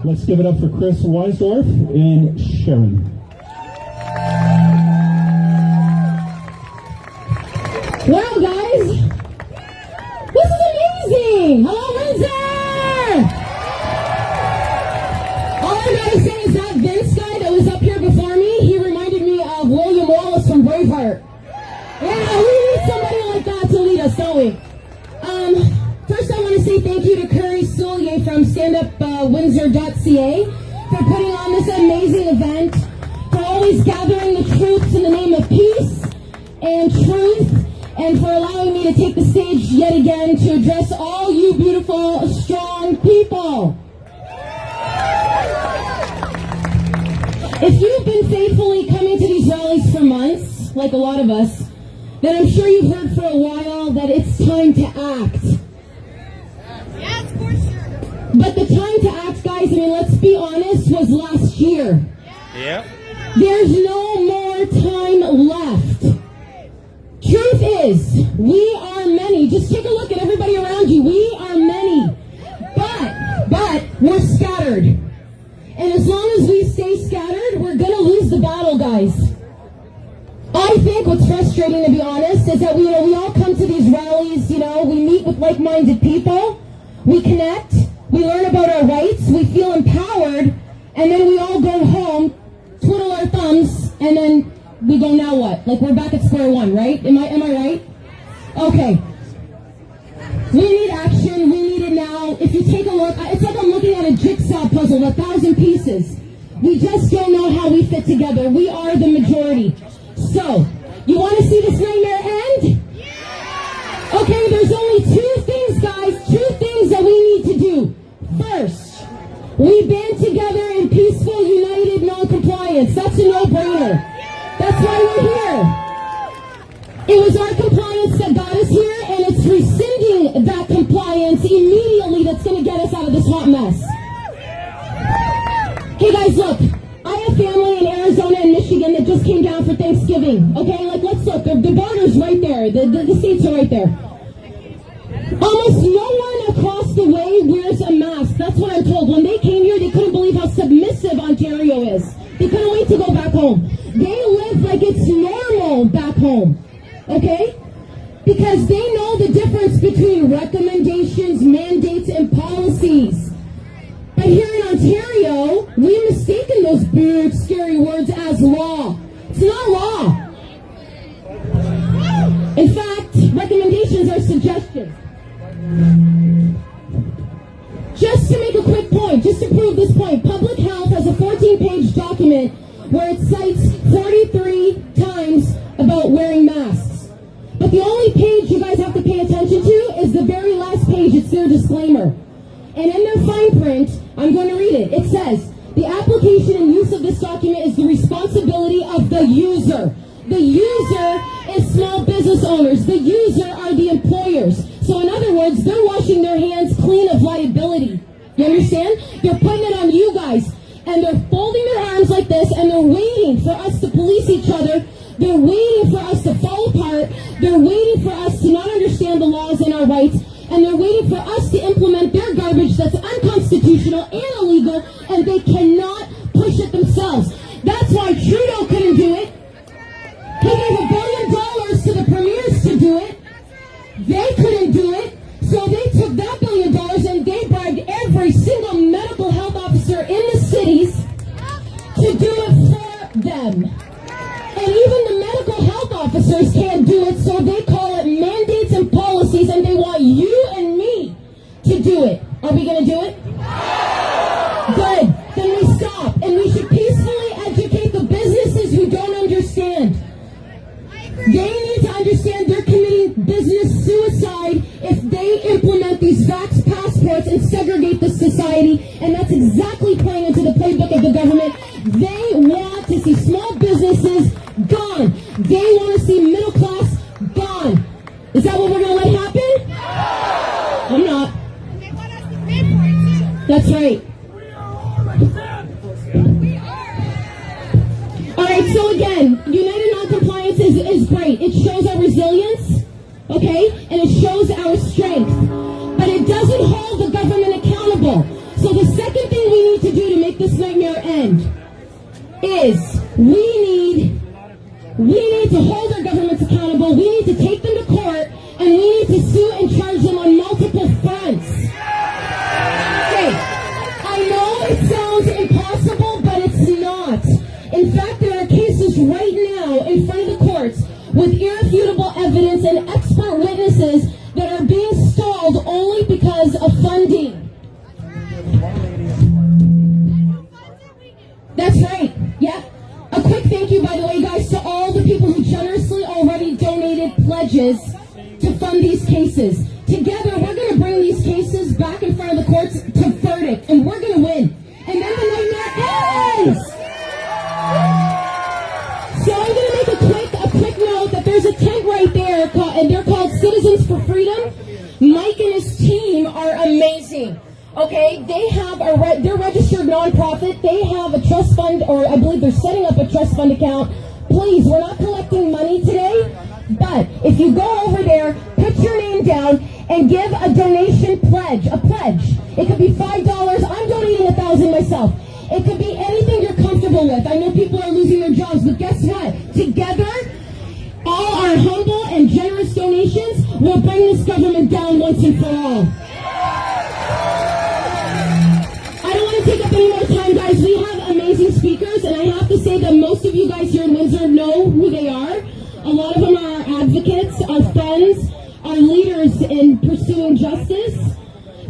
Let's give it up for Chris Weisdorf and Sharon. Wow, guys! This is amazing! Hello, Windsor! All I gotta say is that Vince guy that was up here before me, he reminded me of William Wallace from Braveheart. Yeah, we need somebody like that to lead us, don't we? First I want to say thank you to Curry Soulier from standupwindsor.ca for putting on this amazing event, for always gathering the troops in the name of peace and truth, and for allowing me to take the stage yet again to address all you beautiful, strong people. If you've been faithfully coming to these rallies for months, like a lot of us, then I'm sure you've heard for a while that it's time to act. Yes, for sure. But the time to act, guys, I mean, let's be honest, was last year. Yep. There's no more time left. Truth is, we are many. Just take a look at everybody around you. We are many. But we're scattered. And as long as we stay scattered, we're going to lose the battle, guys. I think what's frustrating, to be honest, is that we all come to these rallies, we meet with like-minded people, we connect, we learn about our rights, we feel empowered, and then we all go home, twiddle our thumbs, and then we go, now what? Like, we're back at square one, right? Am I right? Okay. We need action, we need it now. If you take a look, it's like I'm looking at a jigsaw puzzle, 1,000 pieces. We just don't know how we fit together. We are the majority. So, you want to see this nightmare end? Yeah! Okay, there's only two things, guys, that we need to do. First, we band together in peaceful, united non-compliance. That's a no-brainer. That's why we're here. It was our compliance that got us here, and it's rescinding that compliance immediately that's going to get us out of this hot mess. Hey, guys, look. I have family in Arizona and Michigan that just came down for Thanksgiving. Okay, let's look. The border's right there. The states are right there. Almost no one across the way wears a mask. That's what I'm told. When they came here, they couldn't believe how submissive Ontario is. They couldn't wait to go back home. They live like it's normal back home. Okay? Because they know the difference between recommendations, mandates, and policies. But here in Ontario, we mistaken those big, scary words as law. It's not law. In fact, recommendations are suggestions. Just to make a quick point, just to prove this point, Public Health has a 14-page document where it cites 43 times about wearing masks. But the only page you guys have to pay attention to is the very last page. It's their disclaimer. And in their fine print, I'm going to read it. It says, the application and use of this document is the responsibility of the user. The user is small business owners. The user are the employers. So in other words, they're washing their hands clean of liability. You understand? They're putting it on you guys. And they're folding their arms like this, and they're waiting for us to police each other. They're waiting for us to fall apart. They're waiting for us to not understand the laws and our rights. And they're waiting for us to implement their garbage that's unconstitutional and illegal, and they cannot push it themselves. That's why Trudeau couldn't do it. He gave $1 billion to the premiers to do it. They couldn't do it, so they took that $1 billion and they bribed every single medical health officer in the cities to do it for them. And even the medical health officers can't do it, so they call it mandates and policies, and they want you and me to do it. Are we going to do it? Good. Then we stop, and we should peacefully educate the businesses who don't understand. They need to understand they're committing business suicide if they implement these vax passports and segregate the society, and that's exactly playing into the playbook of the government. They want to see small businesses gone. They want to see middle class gone. Is that what we're going to let happen? No! I'm not. And they want us to pay for it too. That's right. Alright, so again, United Non-Compliance is great. It shows our resilience, okay? And it shows our strength. But it doesn't hold the government accountable. So the second thing we need to do make this nightmare end is we need to hold our governments accountable. We need to take them to court, and we need to sue and charge them on multiple fronts. Okay, I know it sounds impossible, but it's not. In fact, there are cases right now in front of the courts with irrefutable evidence and expert witnesses that are being stalled only because of funding. That's right. Yeah. A quick thank you, by the way, guys, to all the people who generously already donated pledges to fund these cases. Together, we're going to bring these cases back in front of the courts to verdict, and we're going to win. And then the nightmare ends. So I'm going to make a quick note that there's a tent right there, and they're called Citizens for Freedom. Mike and his team are amazing. Okay, they have they're registered nonprofit. They have a trust fund, or I believe they're setting up a trust fund account. Please, we're not collecting money today, but if you go over there, put your name down and give a donation pledge, a pledge. It could be $5. I'm donating $1,000 myself. It could be anything you're comfortable with. I know people are losing their jobs, but guess what? Together, all our humble and generous donations will bring this government down once and for all. I don't want to take up any more time, guys. We have amazing speakers, and I have to say that most of you guys here in Windsor know who they are. A lot of them are our advocates, our friends, our leaders in pursuing justice.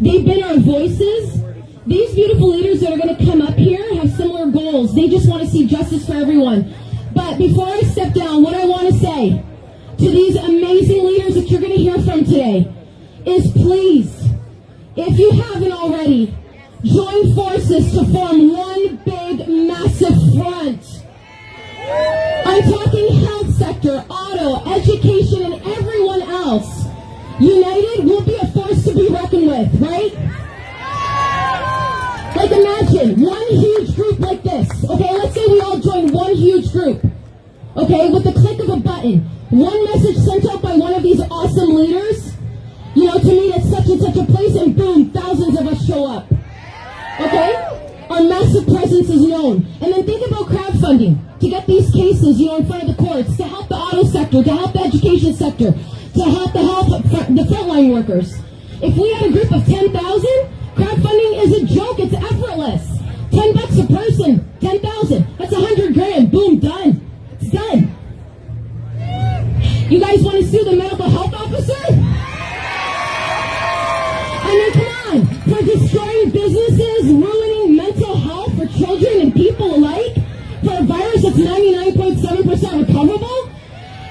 They've been our voices. These beautiful leaders that are going to come up here have similar goals. They just want to see justice for everyone. But before I step down, what I want to say to these amazing leaders that you're going to hear from today is please, if you haven't already, join forces to form one big, massive front. I'm talking health sector, auto, education, and everyone else. United, we'll be a force to be reckoned with, right? Like imagine one huge group like this. Okay, let's say we all join one huge group. Okay, with the click of a button. One message sent out by one of these awesome leaders, to meet at such and such a place, and boom, thousands of us show up. Okay? Our massive presence is known. And then think about crowdfunding to get these cases, in front of the courts, to help the auto sector, to help the education sector, to help the frontline workers. If we had a group of 10,000, crowdfunding is a joke. It's effortless. $10 a person, 10,000. That's $100,000. Boom, done. It's done. You guys want to sue the medical health officer? I mean, come on. For destroying businesses, ruining mental health for children and people alike, for a virus that's 99.7% recoverable?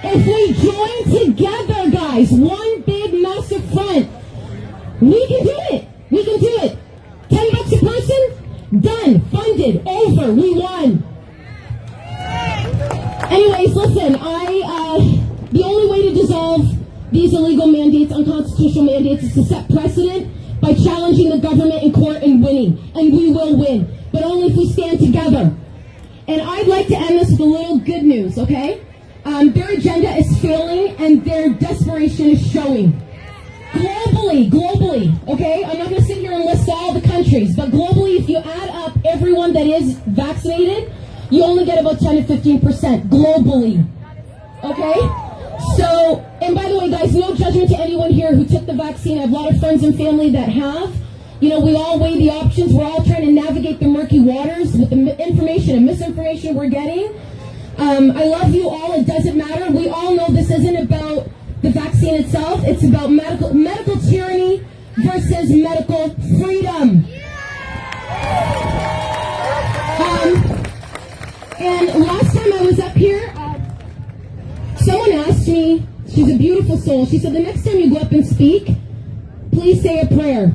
If we join together, guys, one big, massive front, we can do it. We can do it. $10 a person? Done. Funded. Over. We won. Anyways, listen, the only way to dissolve these illegal mandates, unconstitutional mandates, is to set precedent by challenging the government in court and winning. And we will win. But only if we stand together. And I'd like to end this with a little good news, okay? Their agenda is failing and their desperation is showing. Globally, okay? I'm not going to sit here and list all the countries, but globally, if you add up everyone that is vaccinated, you only get about 10 to 15% globally, okay? So, and by the way, guys, no judgment to anyone here who took the vaccine. I have a lot of friends and family that have. We all weigh the options. We're all trying to navigate the murky waters with the information and misinformation we're getting. I love you all. It doesn't matter. We all know this isn't about the vaccine itself. It's about medical tyranny versus medical freedom. And last time I was up here, someone asked me, she's a beautiful soul, she said, the next time you go up and speak, please say a prayer.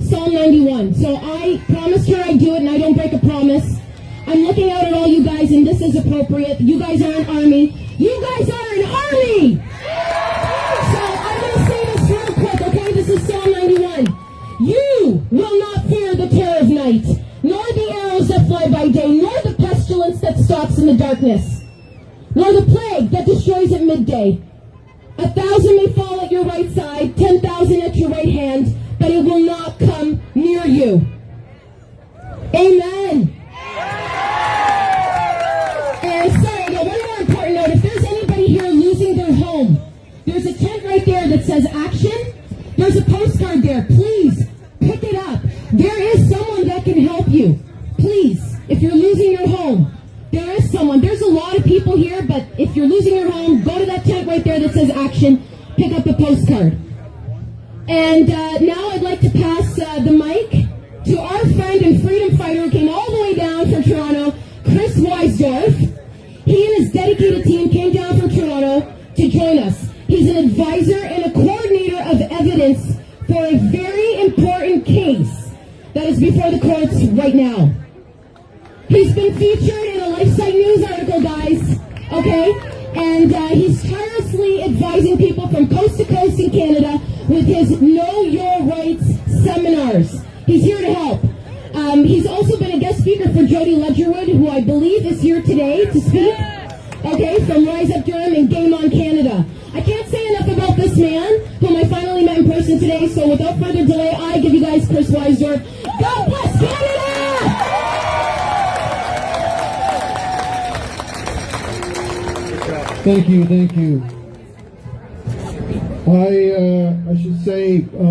Psalm 91. So I promised her I'd do it, and I don't break a promise. I'm looking out at all you guys, and this is appropriate. You guys are an army. You guys are an army! So I'm going to say this real quick, okay? This is Psalm 91. You will not fear the terror of night, nor the arrows that fly by day, nor the pestilence that stalks in the darkness, nor the plague that destroys at midday. 1,000 may fall at your right side, 10,000 at your right hand, but it will not come near you. Amen. can help you. Please, if you're losing your home, there is someone. There's a lot of people here, but if you're losing your home, go to that tent right there that says action. Pick up a postcard. And now I'd like to pass the mic to our friend and freedom fighter who came all the way down from Toronto, Chris Weisdorf. He and his dedicated team came down from Toronto to join us. He's an advisor and a coordinator of evidence for a very important case that is before the courts right now. He's been featured in a LifeSite News article, guys, okay? And he's tirelessly advising people from coast to coast in Canada with his Know Your Rights seminars. He's here to help. He's also been a guest speaker for Jody Ledgerwood, who I believe is here today to speak, okay, from Rise Up Durham and Game On Canada. I can't say enough about this man, whom I finally met in person today, so without further delay, I give you guys Chris Weisdorf. God bless Canada! Thank you, thank you. I should say I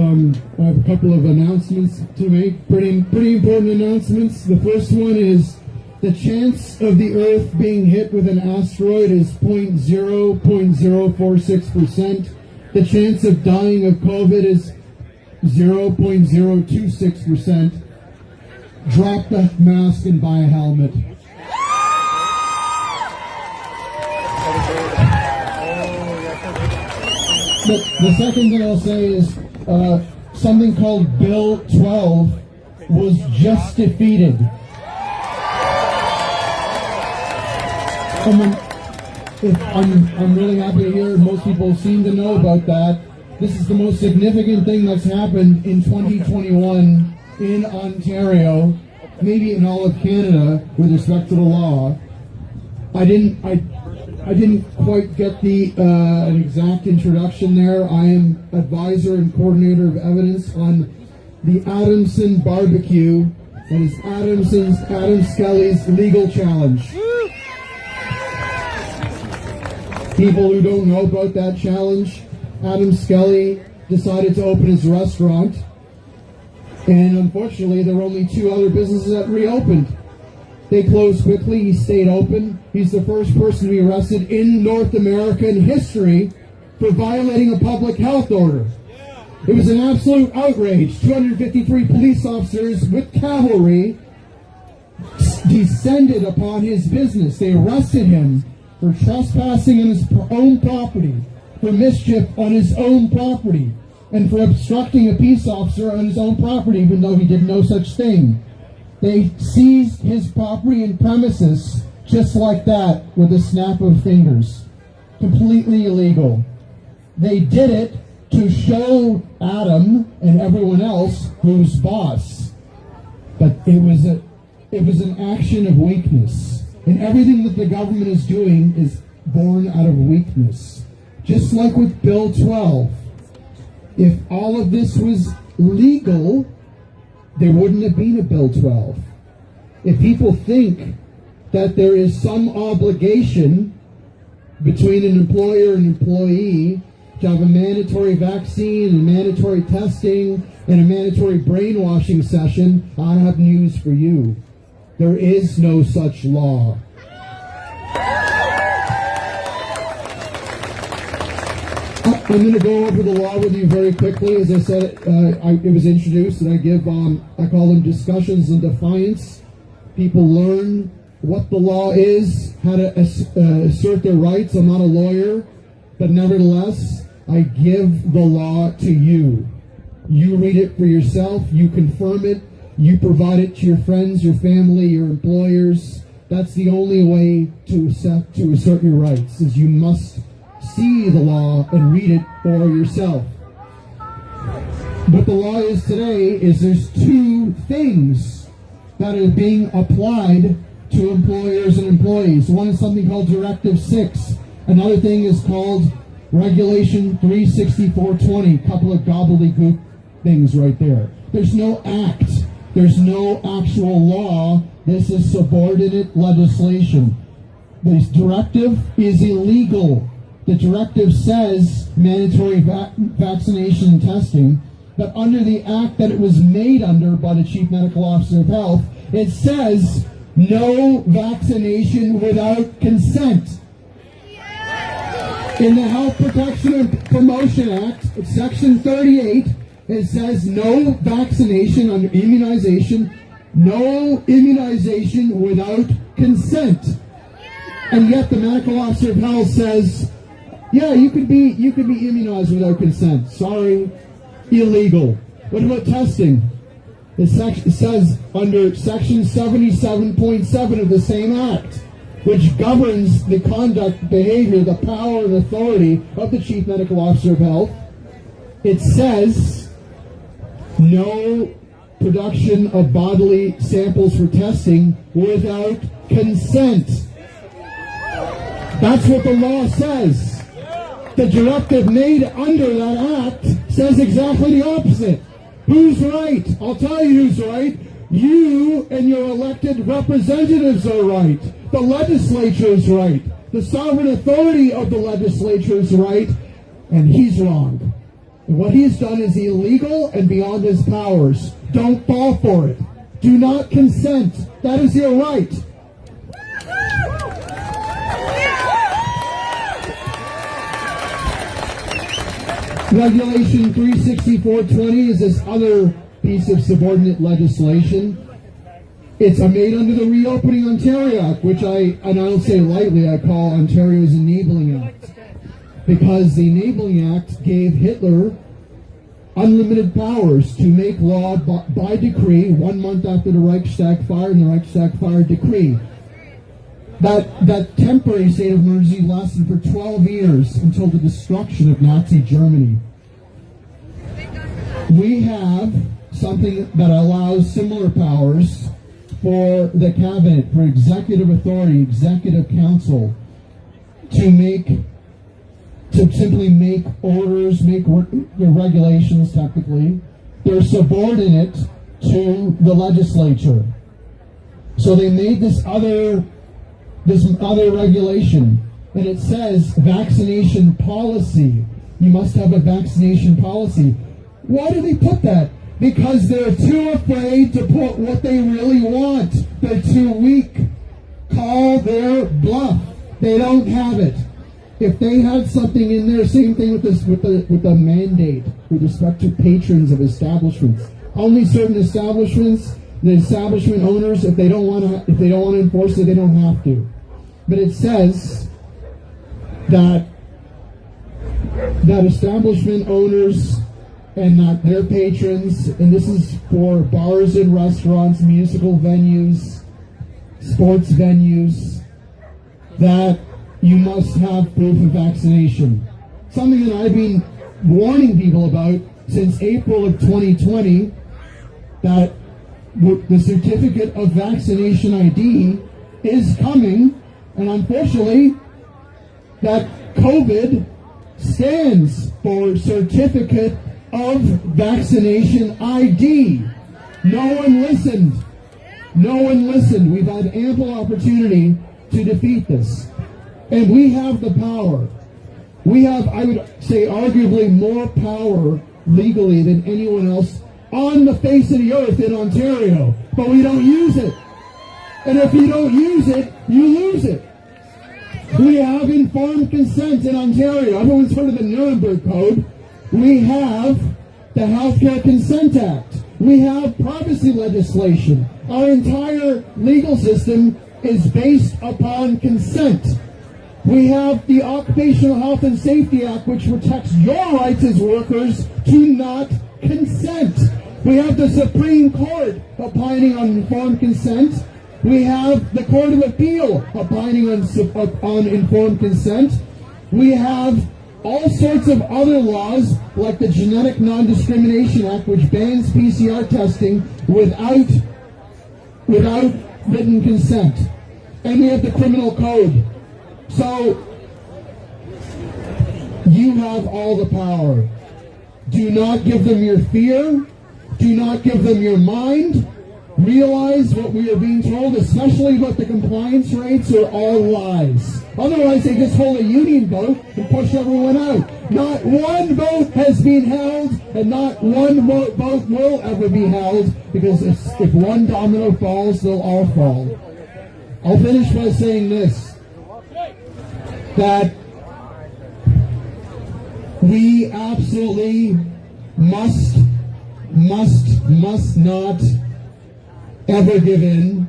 have a couple of announcements to make, pretty important announcements. The first one is the chance of the Earth being hit with an asteroid is 0.046%. The chance of dying of COVID is 0.026%. Drop the mask and buy a helmet. But the second thing I'll say is something called Bill 12 was just defeated. I'm really happy to hear most people seem to know about that. This is the most significant thing that's happened in 2021 in Ontario, maybe in all of Canada, with respect to the law. I didn't quite get an exact introduction there. I am advisor and coordinator of evidence on the Adamson barbecue. That is Adam Skelly's legal challenge. People who don't know about that challenge, Adam Skelly decided to open his restaurant, and unfortunately there were only 2 other businesses that reopened. They closed quickly. He stayed open. He's the first person to be arrested in North American history for violating a public health order. It was an absolute outrage. 253 police officers with cavalry descended upon his business. They arrested him for trespassing on his own property, for mischief on his own property, and for obstructing a peace officer on his own property, even though he did no such thing. They seized his property and premises just like that with a snap of fingers. Completely illegal. They did it to show Adam and everyone else who's boss. But it was an action of weakness. And everything that the government is doing is born out of weakness. Just like with Bill 12. If all of this was legal, there wouldn't have been a Bill 12. If people think that there is some obligation between an employer and employee to have a mandatory vaccine and mandatory testing and a mandatory brainwashing session, I have news for you. There is no such law. I'm going to go over the law with you very quickly. As I said, it was introduced, and I call them discussions in defiance. People learn what the law is, how to assert their rights. I'm not a lawyer, but nevertheless, I give the law to you. You read it for yourself. You confirm it. You provide it to your friends, your family, your employers. That's the only way to assert your rights, is you must see the law and read it for yourself. What the law is today is there's 2 things that are being applied to employers and employees. One is something called Directive 6. Another thing is called Regulation 36420. A couple of gobbledygook things right there. There's no act. There's no actual law. This is subordinate legislation. This directive is illegal. The directive says mandatory vaccination and testing. but under the act that it was made under by the Chief Medical Officer of Health, it says no vaccination without consent. In the Health Protection and Promotion Act, Section 38, it says no vaccination under immunization, no immunization without consent. And yet the Medical Officer of Health says, yeah, you could be immunized without consent. Sorry, illegal. What about testing? It says under Section 77.7 of the same Act, which governs the conduct, behavior, the power, and authority of the Chief Medical Officer of Health, it says no production of bodily samples for testing without consent. That's what the law says. The directive made under that act says exactly the opposite. Who's right? I'll tell you who's right. You and your elected representatives are right. The legislature is right. The sovereign authority of the legislature is right. And he's wrong. And what he's done is illegal and beyond his powers. Don't fall for it. Do not consent. That is your right. Regulation 36420 is this other piece of subordinate legislation. It's made under the Reopening Ontario Act, which and I don't say lightly, I call Ontario's Enabling Act. Because the Enabling Act gave Hitler unlimited powers to make law by decree 1 month after the Reichstag fire, and the Reichstag fire decree. That temporary state of emergency lasted for 12 years until the destruction of Nazi Germany. We have something that allows similar powers for the cabinet, for executive authority, executive council, to simply make orders, make regulations technically. They're subordinate to the legislature. So they made this other regulation, and it says vaccination policy. You must have a vaccination policy. Why do they put that? Because they're too afraid to put what they really want. They're too weak. Call their bluff. They don't have it. If they had something in there, same thing with the mandate with respect to patrons of establishments. Only certain establishments, the establishment owners, if they don't want to enforce it, they don't have to. But it says that establishment owners and not their patrons, and this is for bars and restaurants, municipal venues, sports venues, that you must have proof of vaccination. Something that I've been warning people about since April of 2020, that the certificate of vaccination ID is coming, and unfortunately, that COVID stands for Certificate of Vaccination ID. No one listened. No one listened. We've had ample opportunity to defeat this. And we have the power. We have, I would say, arguably more power legally than anyone else on the face of the earth in Ontario. But we don't use it. And if you don't use it, you lose it. We have informed consent in Ontario. Everyone's heard of the Nuremberg Code. We have the Healthcare Consent Act. We have privacy legislation. Our entire legal system is based upon consent. We have the Occupational Health and Safety Act, which protects your rights as workers to not consent. We have the Supreme Court opining on informed consent. We have the Court of Appeal opining on informed consent. We have all sorts of other laws, like the Genetic Non-Discrimination Act, which bans PCR testing without written consent. And we have the Criminal Code. So, you have all the power. Do not give them your fear. Do not give them your mind. realize what we are being told, especially about the compliance rates, are all lies. Otherwise, they just hold a union vote and push everyone out. Not one vote has been held, and not one vote will ever be held, because if one domino falls, they'll all fall. I'll finish by saying this, that we absolutely must not ever give in.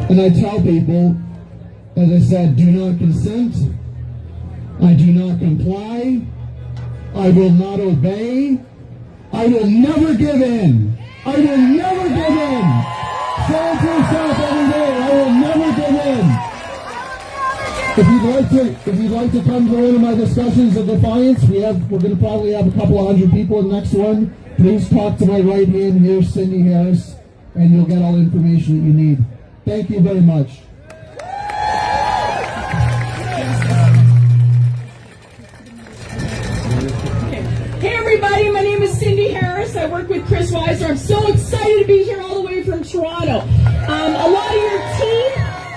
And I tell people, as I said, do not consent. I do not comply. I will not obey. I will never give in. I will never give in. Say it to yourself every day. I will never give in. If you'd like to come to one of my discussions of defiance, we're going to probably have a couple of hundred people in the next one. Please talk to my right hand here, Cindy Harris, and you'll get all the information that you need. Thank you very much. Hey everybody, my name is Cindy Harris. I work with Chris Weisdorf. I'm so excited to be here all the way from Toronto. A lot of your team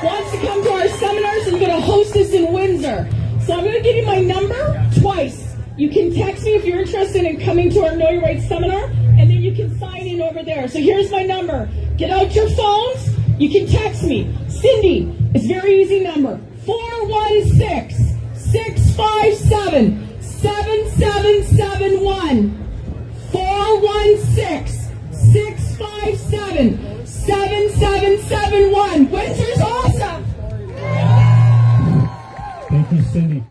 wants to come to our seminars, and we're going to host this in Windsor. So I'm going to give you my number twice. You can text me if you're interested in coming to our Know Your Rights seminar, and then you can sign in over there. So here's my number. Get out your phones. You can text me. Cindy, it's a very easy number. 416-657-7771. 416-657-7771. Windsor's awesome. Thank you, Cindy.